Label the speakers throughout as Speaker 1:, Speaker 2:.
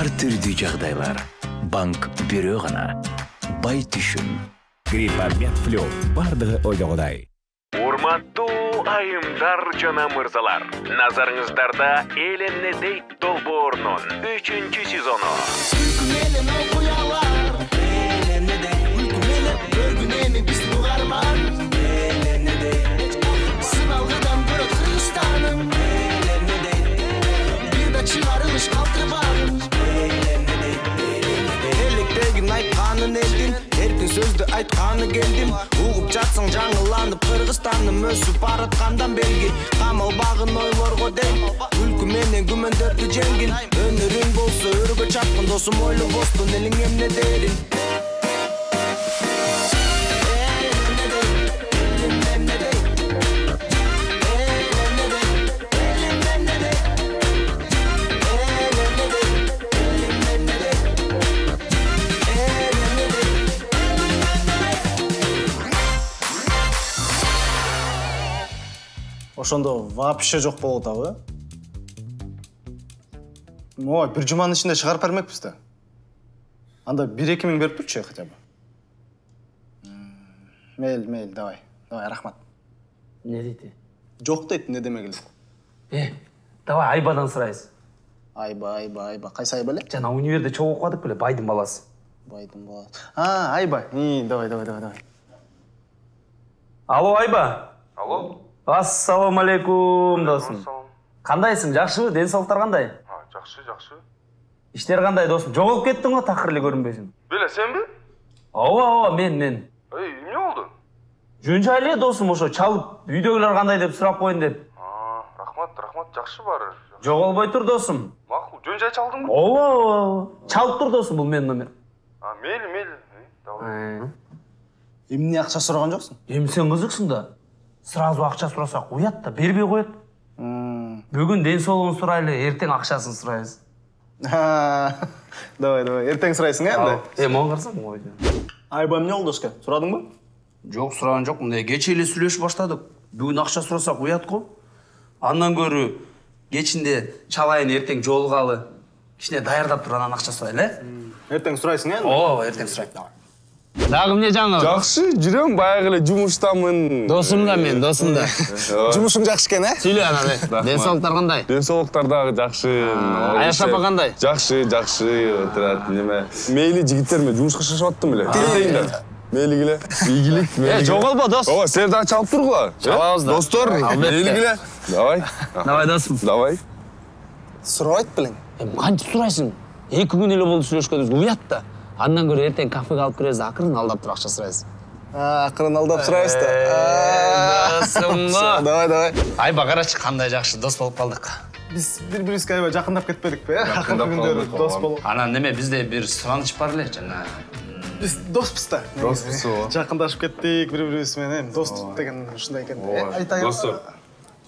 Speaker 1: ар түрдүү жагдайлар банк бирөө гана бай түшүн.
Speaker 2: Гриппамет флю бардыгы ойлогудай.
Speaker 3: Урматтуу айымдар жана мырзалар, назарыңыздарда Эленнедей долбоорунун 3-чү сезону.
Speaker 4: Erkin sözді айтқаны келдім Уғып жатсың жаңыланып Қырғызстаным өсіп баратқандан белги Қамал бағын ойлорго дейм Үлкі менен күмөндөрдү жеңгин Өнөрүң болсо өргө чапкын Досум ойлу бостун элиң эмне дерин
Speaker 5: Ошондо вообще жок болуп атабы? Ой, бир жуманын ичинде чыгарып бермекпиз да. Анда 1-2 миң берип турчу хотя бы. Мейл, давай, рахмат.
Speaker 6: Не дейти?
Speaker 5: Жок дейт, не демек эле.
Speaker 6: Давай Айбадан сурайбыз.
Speaker 5: Айба. Кайсы Айба эле?
Speaker 6: Жана универде чогуу окудук беле, байдын баласы.
Speaker 5: Айба. Давай.
Speaker 6: Алло, Айба.
Speaker 7: Алло.
Speaker 6: Ассаламу алейкум, досум. Кандайсың, жакшыбы? Денсаулыктар кандай?
Speaker 7: Жакшы.
Speaker 6: Иштер кандай, досум? Жоголуп кеттиң го, такыр эле көрүнбөйсүң.
Speaker 7: Беле, сенби?
Speaker 6: Ооба, мен.
Speaker 7: Эмне болду?
Speaker 6: Жөн жайлы досум, ошо чалып, үйдөгүлөр кандай деп сурап коеюн деп.
Speaker 7: Рахмат, жакшы баары.
Speaker 6: Жоголбой тур, досум.
Speaker 7: Макул, жөн жай чалдыңбы?
Speaker 6: Ооба. Чалып тур, досум, бул менин номер.
Speaker 7: Мейли. Давай.
Speaker 5: Эмне акча сураган жоксуң?
Speaker 6: Эми сен кызыксың да. Сразу акча сурасак уят да, бербей коет. Бүгүн ден соолугун сурайлы, эртең акчасын сурайбыз.
Speaker 5: Давай, эртең сурайсың энди?
Speaker 6: Моң карасаң, ойду.
Speaker 5: Айба эмне болду эске? Сурадыңбы?
Speaker 6: Жок, сураган жок. Мындай кече эле сүйлөшүп баштадык. Бүгүн акча сурасак уят го. Андан көрү кечинде чалайын, эртең жолугалы. Кичине даярдап туруп анан акча сурайлы,
Speaker 5: Эртең сурайсың энди?
Speaker 6: Ооба, эртең сурайм. Дагы эмне жаңы?
Speaker 7: Жакшы, жүрөм, баягы эле жумуштамын.
Speaker 6: Досум да мен, досум да.
Speaker 5: Жумушуң жакшы экен,
Speaker 6: Сүйлө анан. Денсаулыктар кандай?
Speaker 7: Денсаулыктар дагы жакшы.
Speaker 6: Аяш апа кандай?
Speaker 7: Жакшы, отурат. Неме? Мейли жигиттерме жумушка шашып аттым эле. Келдиңдер. Мейлигиле. Ийгилик.
Speaker 6: Жоголбо, дос.
Speaker 7: Ооба, силер дагы чалып тургула.
Speaker 6: Чалабыз да.
Speaker 7: Достор, мейлигиле. Давай.
Speaker 6: Досум.
Speaker 7: Давай.
Speaker 5: Сурабайт белең.
Speaker 6: Кантип сурайсың? 2 күн эле болду сүйлөшкөнүбүз, уят да. Андан көрө эртең кафеге алып киребиз, акырын алдап туруп акча сурайбыз.
Speaker 5: Акырын алдап сурайбыз да.
Speaker 6: Досумга.
Speaker 5: Давай.
Speaker 6: Айба карачы, кандай жакшы дос болуп калдык.
Speaker 5: Биз бири-бирибизге аябай жакындап кетпедикпи?
Speaker 7: Жакындап калдык.
Speaker 5: Дос болуп.
Speaker 6: Анан неме, бизде бир сураныч бар эле жана.
Speaker 5: Биз доспуз да.
Speaker 7: Доспуз о.
Speaker 5: Жакындашып кеттик бири-бирибиз менен. Достук деген ушундай экен. Айтайын.
Speaker 7: Достор,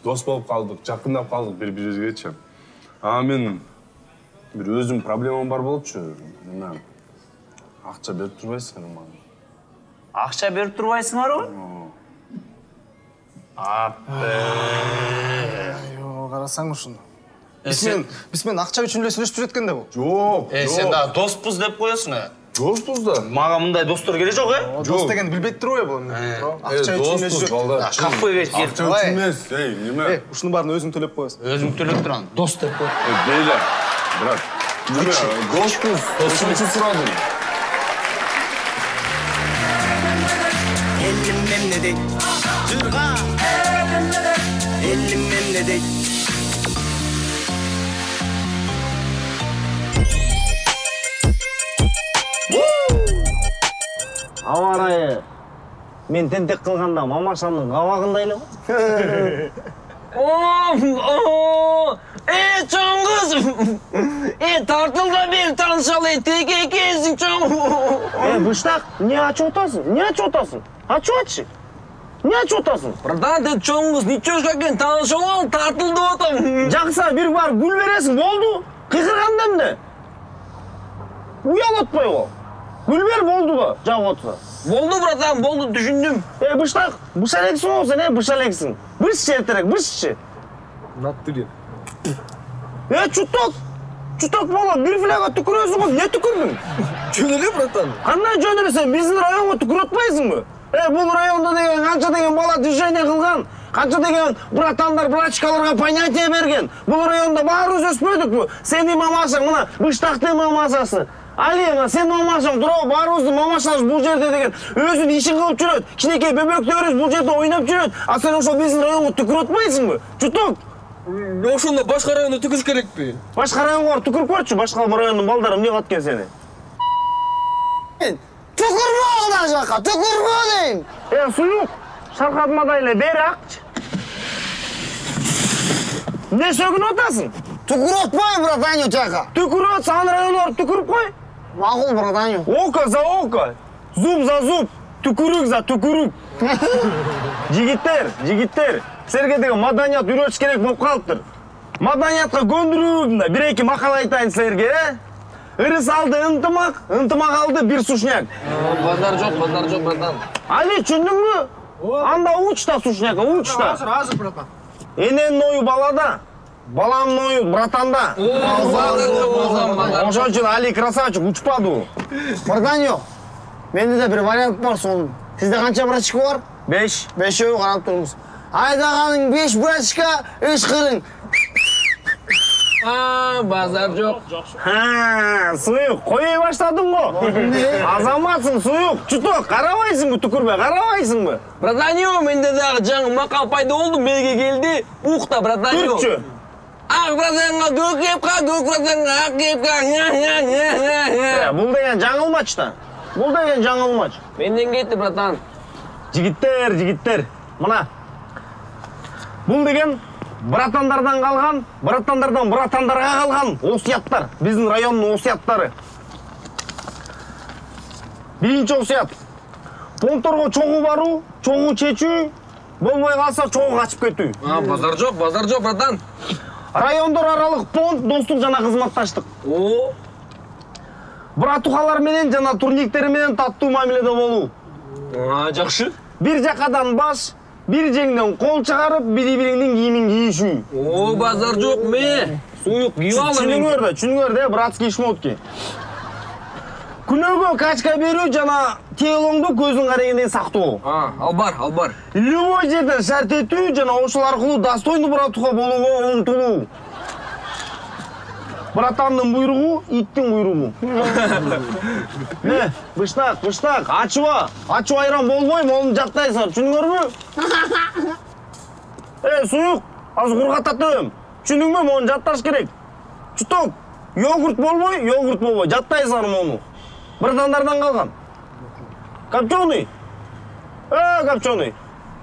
Speaker 7: дос болуп калдык, жакындап калдык бири-бирибизгечи. Мен бир өзүм проблемам бар болупчу. Неме? Акча берип турбайсыңар мага.
Speaker 6: Акча берип турбайсыңарбы?
Speaker 5: Йоо, карасаң ушуну. Биз менен акча үчүн эле сүйлөшүп жүрөткөн да бул.
Speaker 7: Жок.
Speaker 6: Сен да доспуз деп коесуң,
Speaker 7: Доспуз да.
Speaker 6: Мага мындай достор керек жок,
Speaker 5: Дос деген билбейт турбайбы бул? Акча үчүн эле жүрөт.
Speaker 6: Кафеге келип.
Speaker 7: Акча үчүн эмес, неме?
Speaker 5: Ушунун баарын өзүң төлөп коесуң.
Speaker 6: Өзүң төлөп турам, дос деп кой.
Speaker 7: Бейли, брат. Доспуз, досум үчүн сурадым.
Speaker 4: Elim memle dey Durga Elim memle dey
Speaker 8: Аба ырайы мен тентек кылганда мамашамдын кабагындай эле го.
Speaker 6: Чоң кыз! Тартылда бери таанышалы, теке экенсиң, чоң!
Speaker 8: Быштак, эмне ачып атасың? Ачып атчы. Эмне ачып атасың?
Speaker 6: Братан, чоң кыз, ничего экен, таанышалы, тартылды атам.
Speaker 8: Жакса бир бар гүл бересиң, болду. Кыйкырганда эмне? Уялып атпайбы? Гүл бер, болду да, жагып атса.
Speaker 6: Болду, братан, болду, түшүндүм.
Speaker 8: Быштак, бышалексиң го сен, бышалексиң. Бышчы эртерээк, бышчы.
Speaker 5: Натурин.
Speaker 8: Чуток. Чуток бала, bir flaga tükürüyorsun oğlum. Ne tükürdün?
Speaker 9: Жөнеле, братан.
Speaker 8: Qanday jönelesen? Bizim rayonga tükürtmayızın mı? Bu rayonda degen qancha degen bala движение qilgan, qancha degen bratanlar, brachkalarga понятие bergen. Bu rayonda bari öz ösmödük mü? Senin mamaşın mına bıştaktı mamasası. Ali, sen mamaşın dura bari özü mamaşaş bu jerde degen. Özün işin kılıp жүрөт. Кичинекей бөбөктөрүбүз bu jerde oynap жүрөt. A sen oşo bizim rayonga tükürtmayızın mı? Çutuk.
Speaker 9: Ошондо башка районда түкүш керекпи?
Speaker 8: Başka rayonga tükürüp koyçu. Başka rayonun baldarım ne katken seni?
Speaker 10: Tükürme oğlan şaka, tükürme deyim.
Speaker 8: Suyuk. Şarkatmadayla beri akç. Ne sökün otasın?
Speaker 10: Tükür otmayın bratanyo şaka.
Speaker 8: Tükür ot, sağın rayonlar tükürüp koy.
Speaker 10: Mağul bratanyo.
Speaker 8: Oka za oka. Zub za zub. Tükürük za tükürük. Jigitler. Sergedегі madaniyat үйрөтүш керек болып қалыптыр. Madaniyatқа көндірүүмдө бір-екі мақал айтайын сілерге. Ырыс алды ынтымақ, ынтымақ алды бір сушняк.
Speaker 9: Базар жоқ, братан.
Speaker 8: Ali, түсіндің бі? Анда учта сушняка, учта.
Speaker 10: Hazır bratan.
Speaker 8: Enенің ойы балада, баланың ойы братанда. Ошон үчүн Ali красавчик, учпады ол.
Speaker 10: Bratanyo, mende de bir varyant var son. Sizde kança braçka var?
Speaker 8: 5.
Speaker 10: 5 öğü kanat durumuz. Aydağanın 5 braçka, 3 kırın.
Speaker 9: Базар жоқ.
Speaker 8: Suyuk, koyu başladın mı? Azamatsın Suyuk, çutuk, karavaysın mı tükürme, karavaysın mı?
Speaker 9: Братаньо, менде дагы жаңы макал пайда болду, белге келди. Укта, братаньо.
Speaker 8: Türkçü.
Speaker 9: Ак братанга көк кепка, көк братанга ак кепка.
Speaker 8: Бұл деген жаңылмачта. Бұл деген жаңылмач.
Speaker 9: Менден кетти, братан.
Speaker 8: Жігіттер. Мына. Бұл деген братандардан қалған, братандарға қалған осияттар. Біздің районның осияттары. Birinci osiyat. Понторго чогуу баруу, чогуу чечүү, болбой калса чогуу качып кетүү.
Speaker 9: Базар жоқ, братан.
Speaker 8: Райондор аралык понт, достук жана кызматташтык. Братухалар менен жана турниктер менен таттуу мамиледе болуу.
Speaker 9: Жакшы.
Speaker 8: Бир жакадан баш, бир жеңден кол чыгарып, бири-бириңдин кийимин кийишүү.
Speaker 9: Базар жоқ, ме. Суюк кийип алам.
Speaker 8: Түнүңөрдө, братский шмотки. Күнөөгө качка берүү жана телоңду көзүң карегенден сактоо.
Speaker 9: Ал бар.
Speaker 8: Любой жерден шарт этүү жана ошол аркылуу достойный братуха болууга умтулуу. Братандын буйругу, иттин буйругу. Быштак, ачуу айран болбойм, onu жактайсыңар, түшүндүңөрбү? Суюк, азыр кургататым. Түшүндүңбү, onu жатташ керек. Чуток, йогурт болбой, жаттайсыңар onu. Братандардан калган. Копченый. Копченый.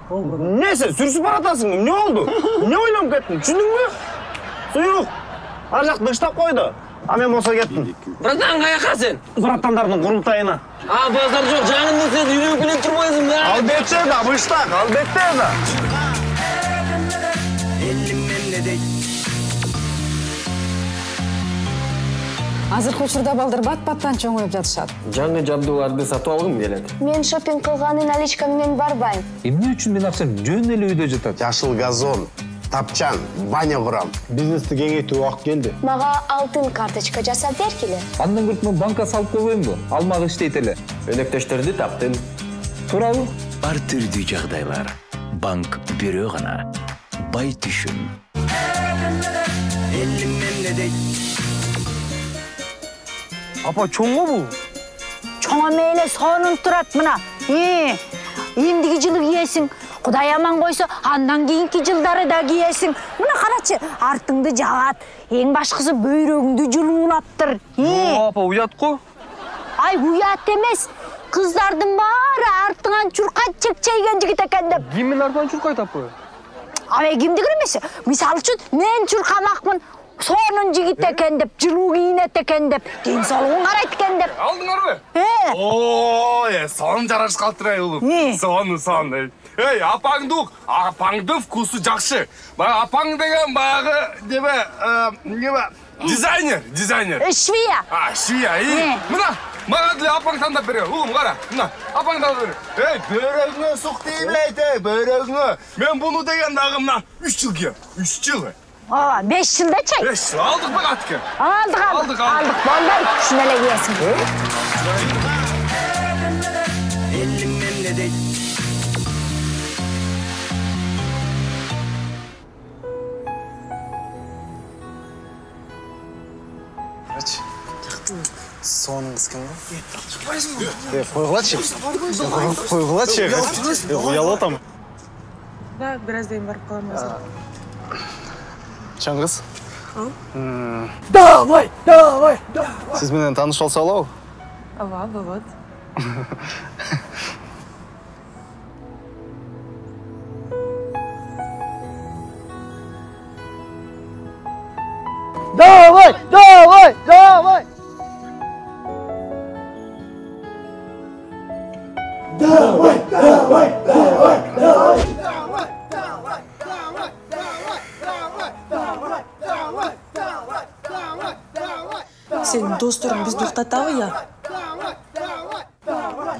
Speaker 8: Не сен сүрсүп баратасың? Не болду? Не ойлонуп кеттиң? Түшүндүңбү? Суюк. Ар жакты ыштап койду. А мен болсо кеттим.
Speaker 9: Братан, каяка сен?
Speaker 8: Братандардын курултайына.
Speaker 9: Базар жоқ, жаңында сен үйрөнүп келе турбайсың да.
Speaker 8: Албетте да, быштак, албетте да.
Speaker 11: Азыркы учурда балдар бат-баттан чоңоюп жатышат.
Speaker 9: Жаңы жабдууларды сатып алгым келет.
Speaker 12: Мен шопинг кылганы наличка менен барбайм.
Speaker 2: Эмне үчүн мен акчам жөн эле үйдө жатат?
Speaker 13: Жашыл газон, тапчан, баня курам. Бизнести кеңейтүү убакыт келди.
Speaker 12: Мага алтын карточка жасап бергиле.
Speaker 2: Андан көрүп мен банкка салып койбоймбу? Алмак иштейт эле.
Speaker 9: Өнөктөштөрдү таптым.
Speaker 2: Туурабы?
Speaker 1: Бар түрдүү жагдайлар. Банк бирөө гана. Бай түшүм.
Speaker 8: Апа, чоңго бул?
Speaker 14: Чоңо мейле сонун турат мына. Эмдиги жылы кийесиң. Кудай аман койсо, андан кийинки жылдары да кийесиң. Мына карачы, артыңды жаат. Эң башкысы бөйрөгүңдү жылуулаптыр.
Speaker 9: Апа, уят го?
Speaker 14: Ай, уят эмес. Кыздардын баары артыңан чуркат чекчейген жигит экен деп.
Speaker 9: Ким менен артынан чуркайт апа?
Speaker 14: Ай, кимдигир эмес. Мисалы үчүн, мен чуркамакмын. Сонун жигит экен деп, жылуу кийинет экен деп, ден соолугун карайт экен деп.
Speaker 7: Алдыңарбы? Сонун жараш калтырай улум. Сонун. Эй, апаңдын вкусу жакшы. Апаң деген багы дизайнер.
Speaker 14: Швея.
Speaker 7: Швея. Мына, мага деле апаң тандап бере. Улум, кара. Мына, апаң тандап бере. Эй, бөйрөгүңө сук тийбейт, бөйрөгүңө. Мен буну деген дагы мына 3 жыл кийем. 3 жыл.
Speaker 14: Aa, 5 yılda çay.
Speaker 7: 5 yıl aldık mı Atke?
Speaker 14: Aldık. Boldur. Şuna ele giyesin.
Speaker 4: Elimden ne değil.
Speaker 5: Kaç? Soğanın kıskanı. Koygulatçı. Koygulatçı. Uyalı mı?
Speaker 11: Да, birazdan barıp kalamaz.
Speaker 5: Çangız.
Speaker 10: Davay.
Speaker 5: Siz menen tanış olsa ola.
Speaker 11: Ава, вот.
Speaker 10: Davay.
Speaker 11: Senin dostların biz to'xtatavы ya.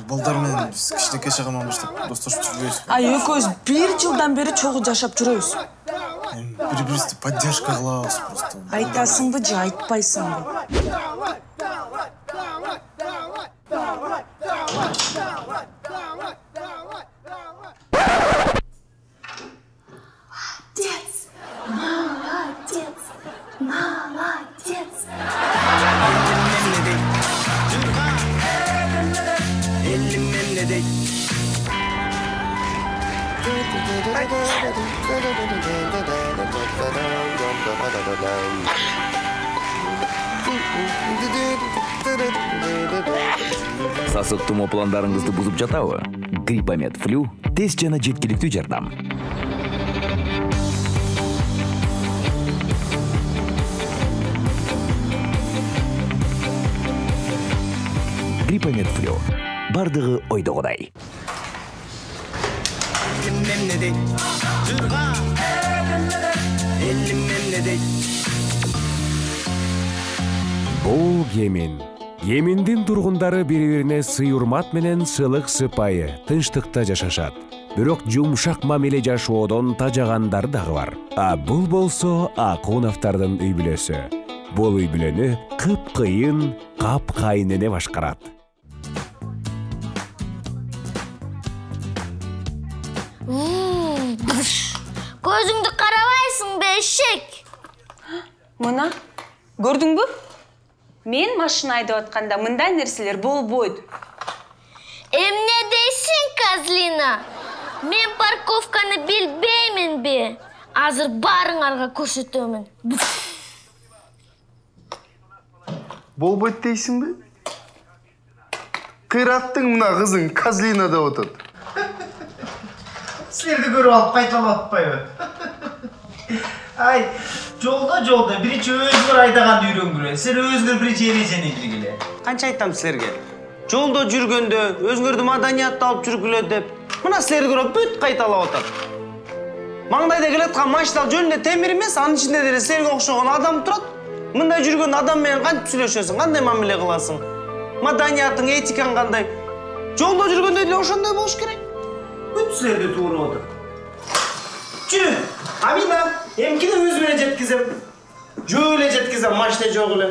Speaker 5: Балдар менен биз кичинекей чагымамызды достошуп жүрбөйбүз.
Speaker 11: Ay экөөбүз 1 жылдан бери чогуу жашап жүрөбүз.
Speaker 5: Бири-бирибизди поддержка кылабыз просто.
Speaker 11: Айтасыңбы же айтпайсыңбы?
Speaker 12: Молодец.
Speaker 4: Elimden ne değil.
Speaker 1: Сасык тумоо пландарыңызды бузуп жатабы? Гриппомед флю тез жана жеткиликтүү жардам. Гриппомед флю. Бардыгы ойдогудай.
Speaker 4: Elimden ne değil. Elimden ne değil.
Speaker 15: Бул Йемен. Йемендин тургундары бири-бирине сый-урмат менен сылык сыпайы, тынчтыкта жашашат. Бирок жумшак мамиле жашоодон тажагандар дагы бар. А бул болсо Акуновдордун үй бүлөсү. Бул үй бүлөнү кыпкыйын кап-кайнене башкарат.
Speaker 12: Көзүңдү карабайсың бе, эшек?
Speaker 16: Мына, көрдүңбү? Мен машина айдап атканда мындай нерселер болбойт.
Speaker 12: Эмне дейсиң, Козлина? Мен парковканы билбеймин бе? Азыр барыңарга көрсөтөмүн.
Speaker 5: Болбойт дейсиң бе? Кыйраттың мына кызың Козлина деп атат.
Speaker 10: Силерди көрүп алып кайталап атпайбы? Ай, жолдо биринчи өзгөр айдаганды үйрөнгүлө. Силер өзгөр биринчи эрежени билгиле.
Speaker 8: Канча айтам силерге? Жолдо жүргөндө өзүңөрдү маданиятты алып жүргүлө деп. Мына силерди көрүп бүт кайталап атат. Маңдайда келаткан машина жөнүндө темир эмес, анын ичинде деле силерге окшогон адам турат. Мындай жүргөн адам менен кантип сүйлөшөсүң, кандай мамиле кыласың? Маданиятың, этикаң кандай? Жолдо жүргөндө деле ошондой болуш керек. Бүт силерди тууруп отур. Жүрү, Амина, эмкине өзүмө жеткизем. Жөө эле жеткизем, машина жок эле.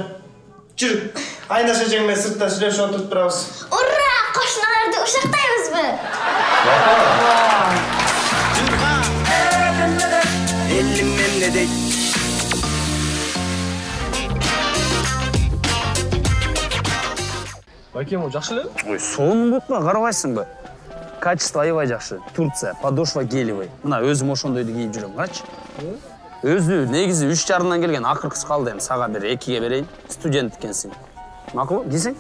Speaker 8: Жүрү, Айнаша эжең менен сыртта сүйлөшүп отуруп турабыз.
Speaker 12: Ура! Кошуналарды ушактайбызбы?
Speaker 4: Elimden ne değil.
Speaker 9: Байкем, жакшы эле?
Speaker 6: Ой, сонун бутма, карабайсыңбы? Качество аябай жакшы. Турция, подошва гелевый. Мына өзүм ошондойду кийип жүрөм, карачы. Өзү негизи 3 жарымдан келген, акыркысы калды эми. Сага бир 2ге берейин. Студент экенсиң. Макул, кийсең?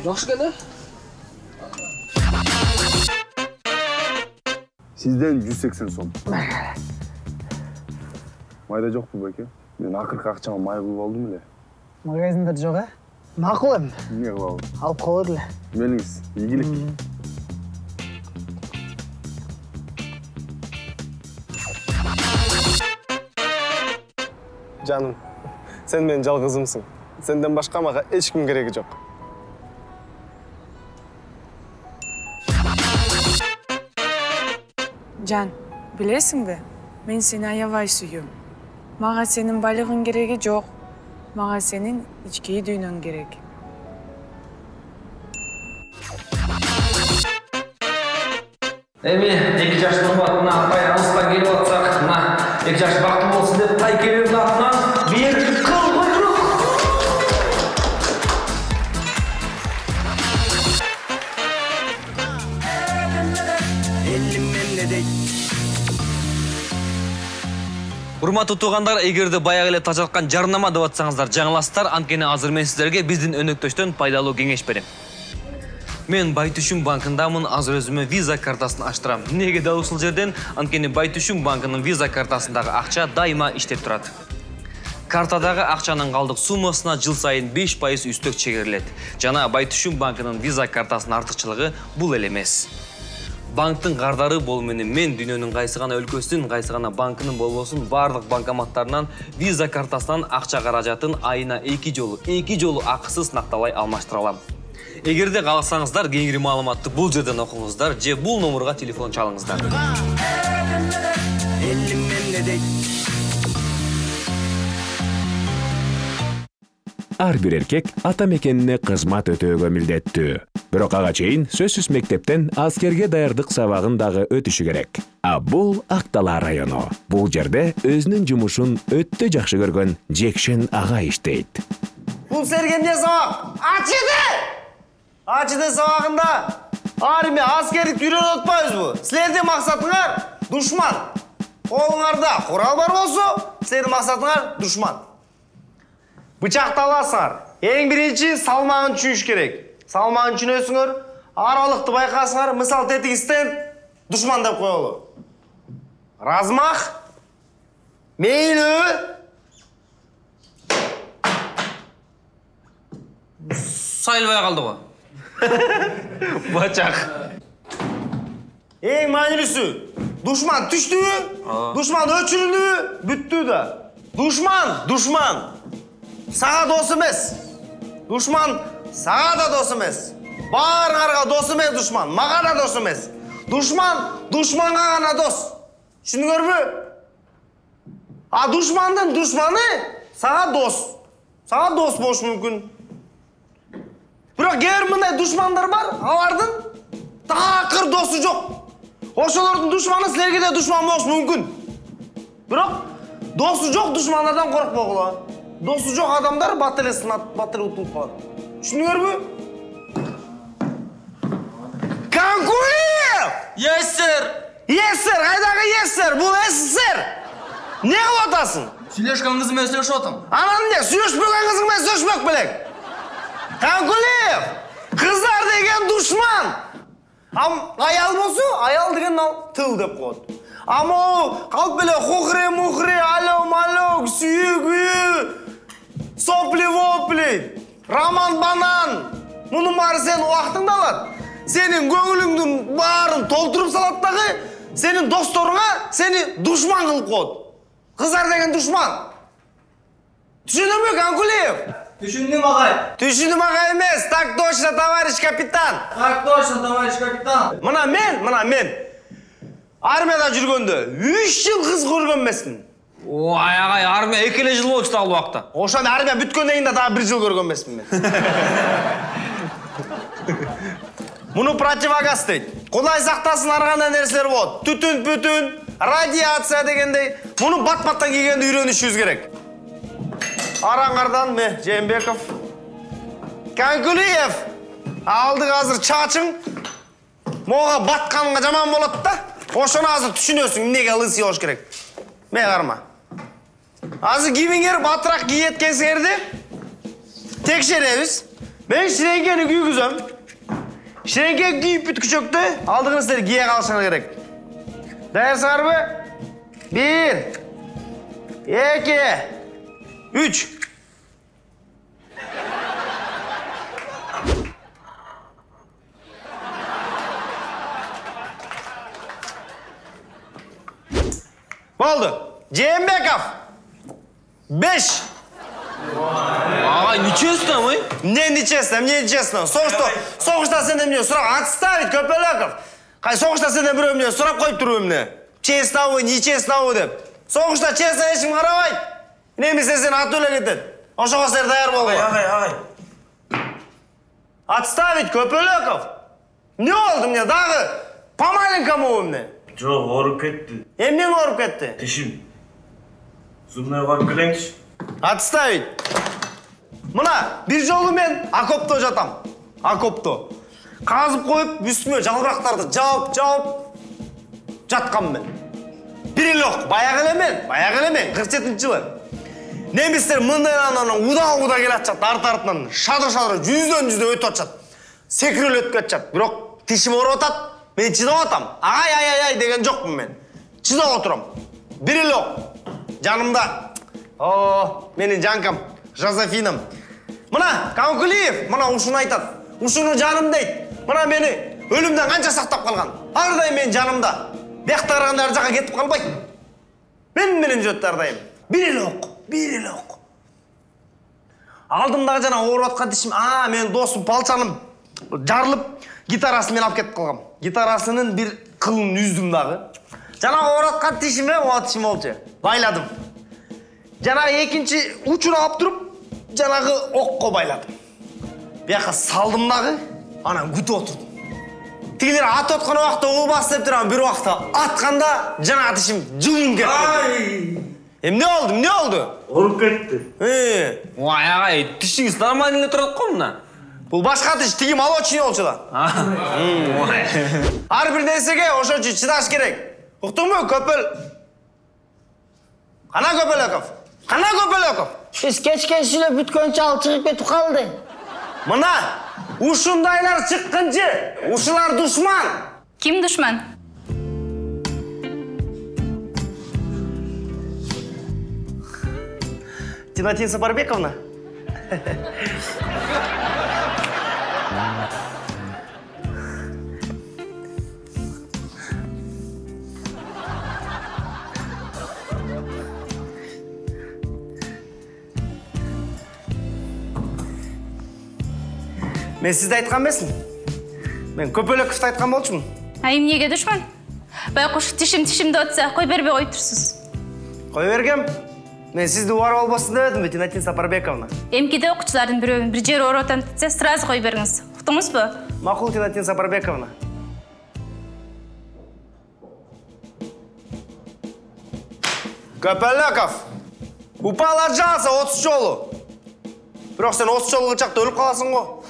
Speaker 9: Жакшы экен,
Speaker 7: Сизден 180 сом. Майда жокпу байке? Мен акыркы акчама май кылып алдым эле.
Speaker 10: Магазинде жок, а? Макул эми.
Speaker 7: Эмне кылабыз?
Speaker 10: Алып коелу эле.
Speaker 7: Мениңиз, ийгилик.
Speaker 5: Жаным, сен менин жалгызымсың. Сенден башка мага эч ким кереги жок.
Speaker 11: Жан, билесиңби? Мен сени аябай сүйөм.
Speaker 17: Мага сенин байлыгың кереги жок. Мага сенин ички дүйнөң керек.
Speaker 9: Эми 2 жаштын урматына апай алыстан келип атсак, мына 2 жаш бактылуу болсун деп тай кебердин атынан бир кыл буйрук. Урматтуу туугандар, эгерде баягы эле тажаткан жарнама деп атсаңыздар жаңыласыздар, анткени азыр мен сиздерге биздин өнөктөштөн пайдалуу кеңеш берем. Мен Байтүшүм банкындамын, азыр өзүмө виза картасын аштырам. Неге дал ушул жерден? Анткени Байтүшүм банкынын виза картасындагы акча дайыма иштеп турат. Картадагы акчанын калдык суммасына жыл сайын 5% үстөк чегерилет. Жана Байтүшүм банкынын виза картасынын артыкчылыгы бул эле эмес. Банктын кардары бол менен мен дүйнөнүн кайсы гана өлкөсүнүн, кайсы гана банкынын болбосун бардык банкоматтарынан виза картасынан акча каражатын айына 2 жолу акысыз накталай алмаштыра алам. Эгерде кааласаңыздар, кеңири маалыматты бул жерден окуңуздар же бул номурга телефон чалыңыздар.
Speaker 15: Ар бир эркек ата мекенине кызмат өтөөгө милдеттүү. Бирок ага чейин сөзсүз мектептен аскерге даярдык сабагын дагы өтүшү керек. А бул Ак-Дала району. Бул жерде өзүнүн жумушун өтө жакшы көргөн Жекшен ага иштейт.
Speaker 8: Бул серге эмне сабак? Ачыды сабагында армия аскерликти үйрөнүп атпайбызбы? Силердин максатыңар душман. Колуңарда курал бар болсо, силердин максатыңар душман. Бычакты аласыңар. Эң биринчи салмагын түшүнүш керек. Салмагын түшүнөсүңөр, аралыкты байкасыңар, мисал тетиги стенд душман деп коелу. Размах, мейлі.
Speaker 9: Сайылбай калды го. Бачак.
Speaker 8: Эң маанилүүсү, душман түштү, душман өчүрүлдү, бүттү да. Душман. Сага дос эмес. Душман сага да дос эмес. Баарыңарга дос эмес душман, мага да дос эмес. Душманга гана дос. Түшүндүңөрбү? А душмандын душманы сага дос. Сага дос болушу мүмкүн. Бирок кээ мындай душмандар бар, алардын такыр досу жок. Ошолордун душманы силерге да душман болушу мүмкүн. Бирок досу жок душмандардан коркпогула. Досу жок адамдар бат эле сынат, бат эле утулуп калат. Түшүндүңөрбү? Канкулиев! Ессер, кайдагы ессер? Бул СССР. Не кылып атасың?
Speaker 9: Сүйлөшкөн кызым менен сүйлөшүп атам.
Speaker 8: Анан эмне? Сүйлөшпөгөн кызың менен сүйлөшмөк белек. Канкулиев! Кыздар деген душман. Аял болсо, аял деген тыл деп коет. Ама калп беле хухри-мухри, алё-малё, сүйүгү, сопли-вопли, роман-банан. Мунун баары сенин убактыңды алат. Сенин көңүлүңдүн баарын толтуруп салат дагы, сенин досторуңа сени душман кылып коет. Кыздар деген душман. Түшүндүңбү, Канкулиев?
Speaker 10: Түшүндүм агай.
Speaker 8: Түшүндүм агай эмес, так точно, товарищ капитан.
Speaker 10: Так точно, товарищ капитан.
Speaker 8: Мына мен армияда жүргөндө 3 жыл кыз көргөн эмесмин.
Speaker 9: Ой, агай, армия 2 жыл болчу ал убакта.
Speaker 8: Ошондо армия бүткөндөн кийин дагы 1 жыл көргөн эмесмин мен. Муну противогаз дейт. Кудай сактасын, ар кандай нерселер болот. Түтүн, радиация дегендей. Муну бат-баттан кийгенди үйрөнүшүбүз керек. Араңардан Жээнбеков. Канкулиев, алдык азыр чачың. Мога батканга жаман болот да. Ошону азыр түшүнөсүң, эмнеге лысый болуш керек. Карма. Азыр кийимиңер батыраак кийет экенсиңерди текшеребиз. Мен ширеңкени кийгүзөм. Ширеңке кийип бүткүчөктү алдыгыңыздар кие калышыңар керек. Даярсыңарбы? 1, 2, 3. Oldu. Жээнбеков. 5.
Speaker 9: Ага, нечестно мы?
Speaker 8: Не нечестно. Соғышта сенден мне сұрап, отставить, Көпелеков. Қай соғышта сенден біреу мне сұрап қойып тұру эмне? Честно вы, нечестно вы деп. Soğuşta çeyse eşim karabay. Nemесе sen at öyle gidin. Oşoğa ser dayar bol. Ağay. Отставить, Köpelökov. Ne oldu ne dağı? Pamalinka mı o ne?
Speaker 18: Жоқ, орып кетті.
Speaker 8: Emnen orup ketti?
Speaker 18: Тишим. Зубной қойып келеңізші.
Speaker 8: Отставить. Мына, bir жолу мен окопто жатам. Окопто. Қазып қойып, үстіме жалбырақтарды жауып жатқам мен. Бирилок, баяғы элемен, 47 жылы. Немістер мындайынан уда келат жат, арты-артынан шадыр-шадыр, жүзден өтіп атчат. Секірел өтіп кетчат. Бирок тишим орып атат, мен чыдап атам. Ай деген жоқпын мен. Чыдап отырам. Бирилок, жанымда. Менің жанкам, Жозефинам. Мына, Камкулиев, мына ушуну айтат. Ушуну жаным дейт. Мына мені өлімден қанша сақтап қалған. Ардайым мен жанымда. Бияқта қарағанда ар жаққа кетіп қалбайды. Менің жөтті ардайым. Бирилок. Алдымдағы жана орып атқан тишим, мен досым Палчаным жарылып, гитарасымен алып кетіп қалғам. Гитарасының бір қылын үздім дағы. Жана орып атқан тишиме, о тишим болчу. Байладым. Жана екінші учур алып тұрып, жанағы оққа байладым. Бияққа салдым дағы, анан күтіп отырдым. Тигилер ат отқан уақытта ол бастап тұрам, бір уақытта атқанда жана тишим жылын кетті. Не oldu?
Speaker 18: Орып кетті.
Speaker 9: Ой, ағай, тишіңіз нормально тұрады қой мына?
Speaker 8: Бұл басқа тиш, тиги молочный болчу да. Ар бір нерсеге ошончо чыдаш керек. Уктуңбу, Көпөл? Кана Көпөлөков?
Speaker 10: Биз кечке сүйлөп бүткөнчө ал чыгып кетип калды.
Speaker 8: Мына, ушундайлар чыккынчы, ушулар душман.
Speaker 16: Ким душман?
Speaker 8: Тинатин Сапарбековна? Мен сізді айтқан бесін? Мен Көпелөковті айтқан болчумун.
Speaker 16: Эмнеге душман? Байкуш тишимди отса, кой бербей коюп турсуз.
Speaker 8: Кой бергем? Мен сізді уарып албасын деп едім, Тинатин Сапарбековна.
Speaker 16: Эмкиде окуучулардын бирөөнүн бир жери ооруп атам десе, сразу кой бериңиз. Уктуңузбу?
Speaker 8: Макул, Тинатин Сапарбековна. Көпелөков, упал отжался 30 жолу. Бирок сен 30 жолу чакта өлүп каласың го.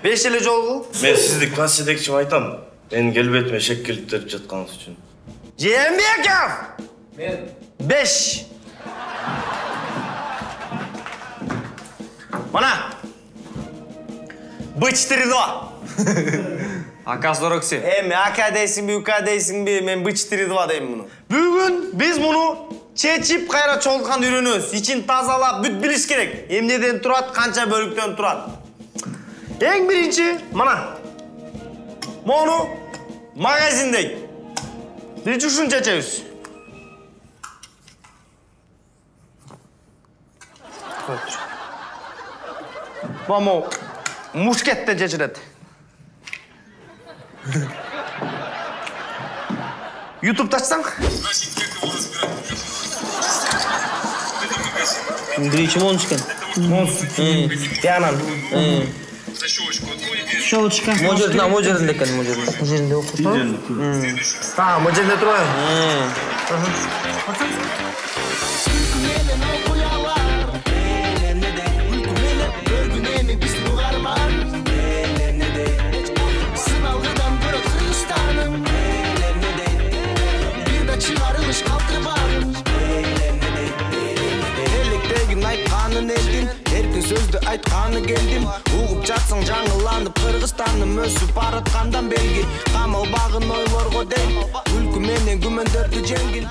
Speaker 8: 5 эле жол кыл.
Speaker 18: Мен сизди класс жетекчим айтам. Менин келбетиме шек келтирип жатканыңыз үчүн.
Speaker 8: Жээнбеков! Мен 5. Мына. Б4-2.
Speaker 9: АК-47.
Speaker 8: Эми АК дейсиңби, УК дейсиңби, мен Б4-2 дейм муну. Бүгүн биз муну чечип кайра чолткан үйрөнөбүз. Ичин тазалап бүт билиш керек. Эмнеден турат, канча бөлүктөн турат. Эң биринчи, мына. Мону магазин дейт. Биринчи ушуну чечебиз. Мамо, мушкеттен чечилет. YouTube тачсаң?
Speaker 10: Биринчи мончкен.
Speaker 8: Пианан.
Speaker 10: Щелочка.
Speaker 9: Можеринде экен, можеринде.
Speaker 10: Можеринде окуп.
Speaker 8: Можеринде турбайбы? Сөзді айтқаны келдім Уғып жатсың жаңыланып Қырғызстаным өсіп баратқандан белгі Қамал бағын ойлорға дейм Күлкі менен күмендерді жеңгін